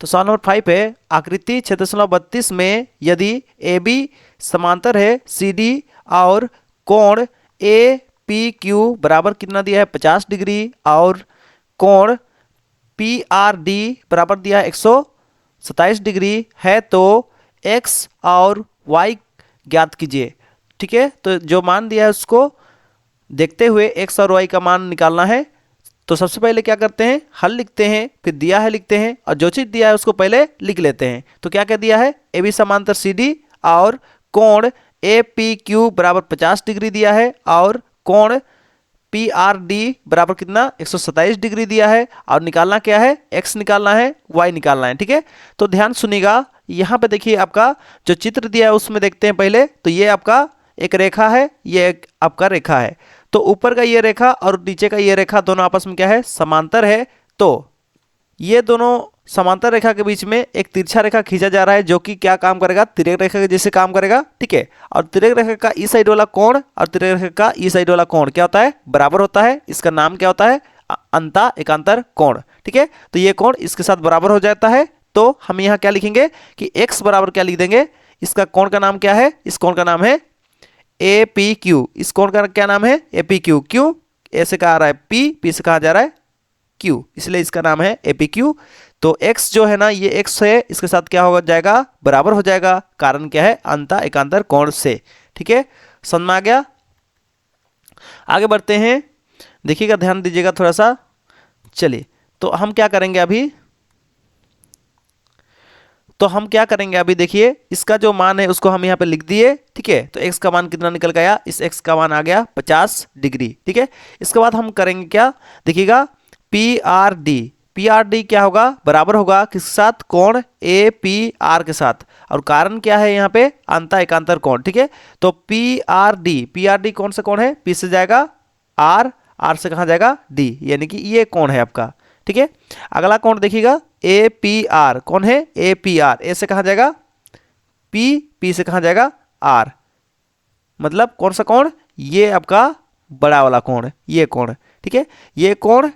तो सवाल नंबर 5 है, आकृति 6.32 में यदि ए बी समांतर है सी डी और कोण ए पी क्यू बराबर कितना दिया है 50 डिग्री और कोण पी आर डी बराबर दिया है 127 डिग्री है, तो एक्स और वाई ज्ञात कीजिए। ठीक है, तो जो मान दिया है उसको देखते हुए एक्स और वाई का मान निकालना है। तो सबसे पहले क्या करते हैं, हल लिखते हैं, फिर दिया है लिखते हैं, और जो चीज़ दिया है उसको पहले लिख लेते हैं। तो क्या क्या दिया है, ए बी समांतर सी डी और कोण ए पी क्यू बराबर 50 डिग्री दिया है और कोण पी आर डी बराबर कितना 127 डिग्री दिया है, और निकालना क्या है, एक्स निकालना है, वाई निकालना है। ठीक है, तो ध्यान सुनिएगा, यहाँ पे देखिए आपका जो चित्र दिया है उसमें देखते हैं पहले। तो ये आपका एक रेखा है, ये एक आपका रेखा है। तो ऊपर का ये रेखा और नीचे का ये रेखा दोनों आपस में क्या है, समांतर है। तो ये दोनों समांतर रेखा के बीच में एक तिरछा रेखा खींचा जा रहा है, जो कि क्या काम करेगा, तिर्यक रेखा के जैसे काम करेगा। ठीक है, और तिर्यक रेखा का ई साइड वाला कोण और तिर्यक रेखा का ई साइड वाला कोण क्या होता है, बराबर होता है। इसका नाम क्या होता है, अंता एकांतर कोण। ठीक है, तो ये कोण इसके साथ बराबर हो जाता है। तो हम यहाँ क्या लिखेंगे कि x बराबर क्या लिख देंगे, इसका कोण का नाम क्या है, इस कोण का नाम है ए पी क्यू। इस कोण का क्या नाम है, A P Q. Q A से कहा आ रहा है पी, पी से कहा जा रहा है क्यू, इसलिए इसका नाम है ए पी क्यू। तो x जो है ना, ये x है, इसके साथ क्या हो जाएगा, बराबर हो जाएगा। कारण क्या है, अंता एकांतर कोण से। ठीक है, समझ में आ गया। आगे बढ़ते हैं, देखिएगा, ध्यान दीजिएगा थोड़ा सा। चलिए, तो हम क्या करेंगे अभी, देखिए, इसका जो मान है उसको हम यहाँ पे लिख दिए। ठीक है, तो x का मान कितना निकल गया, इस x का मान आ गया 50 डिग्री। ठीक है, इसके बाद हम करेंगे क्या, देखिएगा, पी आर डी क्या होगा, बराबर होगा किसके साथ, कोण ए पी आर के साथ। और कारण क्या है यहाँ पे, अंता एकांतर कोण। ठीक है, तो पी आर डी कौन सा कोण है, पी से जाएगा आर, आर से कहाँ जाएगा डी, यानी कि ये कोण है आपका। ठीक है, अगला कोण देखिएगा, ए पी आर कौन है, ए पी आर, ए से कहाँ जाएगा पी, पी से कहाँ जाएगा आर, मतलब कौन सा कोण, ये आपका बड़ा वाला कोण, ये कोण। ठीक है, ये कोण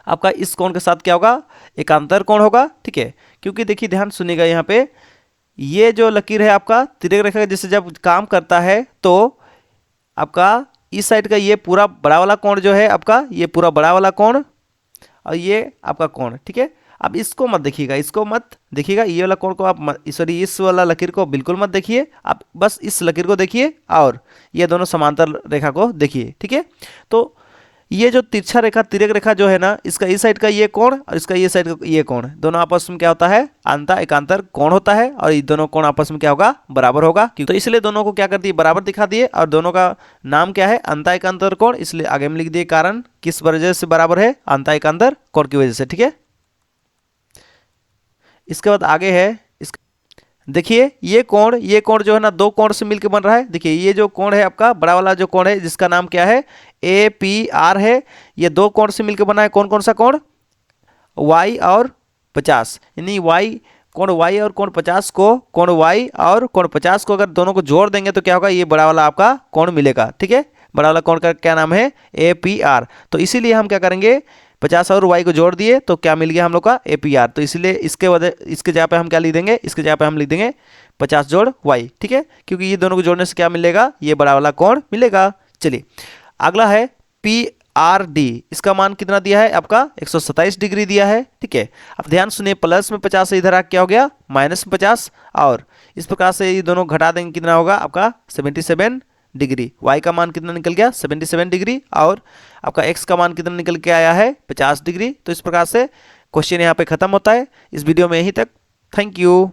आपका इस कोण के साथ क्या होगा, एकांतर कोण होगा। ठीक है, क्योंकि देखिए, ध्यान सुनिएगा, यहाँ पे ये जो लकीर है आपका तिर्यक रेखा जैसे जब काम करता है, तो आपका इस साइड का ये पूरा बड़ा वाला कोण जो है आपका, ये पूरा बड़ा वाला कोण और ये आपका कोण। ठीक है, अब इसको मत देखिएगा, इसको मत देखिएगा, ये वाला कोण को आप सॉरी इस वाला लकीर को बिल्कुल मत देखिए, आप बस इस लकीर को देखिए और ये दोनों समांतर रेखा को देखिए। ठीक है, तो ये जो तिरछा रेखा तिर्यक रेखा जो है ना, इसका इस साइड का ये कोण और इसका ये साइड का ये कोण, दोनों आपस में क्या होता है, अंता एकांतर कोण होता है, और ये दोनों कोण आपस में क्या होगा, बराबर होगा। तो इसलिए दोनों को क्या कर दिए, बराबर दिखा दिए, और दोनों का नाम क्या है, अंता एकांतर कोण, इसलिए आगे में लिख दिए कारण किस वजह से बराबर है, अंता एकांतर कोण की वजह से। ठीक है, इसके बाद आगे है, देखिए, ये कोण जो है ना, दो कोण से मिलकर बन रहा है। देखिए, ये जो कोण है आपका बड़ा वाला जो कोण है, जिसका नाम क्या है, ए पी आर है, ये दो कोण से मिलकर बना है। कौन कौन सा कोण, y और 50, यानी कोण y और कोण 50 को, कोण y और कोण 50 को अगर दोनों को जोड़ देंगे तो क्या होगा, ये बड़ा वाला आपका कोण मिलेगा। ठीक है, बड़ा वाला कोण का क्या नाम है, ए पी आर। तो इसीलिए हम क्या करेंगे, 50 और y को जोड़ दिए तो क्या मिल गया हम लोग का, ए पी आर। तो इसलिए इसके जगह पे हम क्या लिख देंगे, इसके जगह पे हम लिख देंगे 50 जोड़ y। ठीक है, क्योंकि ये दोनों को जोड़ने से क्या मिलेगा, ये बड़ा वाला कोण मिलेगा। चलिए, अगला है पी आर डी, इसका मान कितना दिया है आपका, 127 डिग्री दिया है। ठीक है, अब ध्यान सुनिए, प्लस में 50 से इधर आ क्या हो गया, माइनस में 50, और इस प्रकार से ये दोनों घटा देंगे, कितना होगा आपका 77 डिग्री। y का मान कितना निकल गया, 77 डिग्री, और आपका x का मान कितना निकल के आया है, 50 डिग्री। तो इस प्रकार से क्वेश्चन यहाँ पे खत्म होता है। इस वीडियो में यहीं तक, थैंक यू।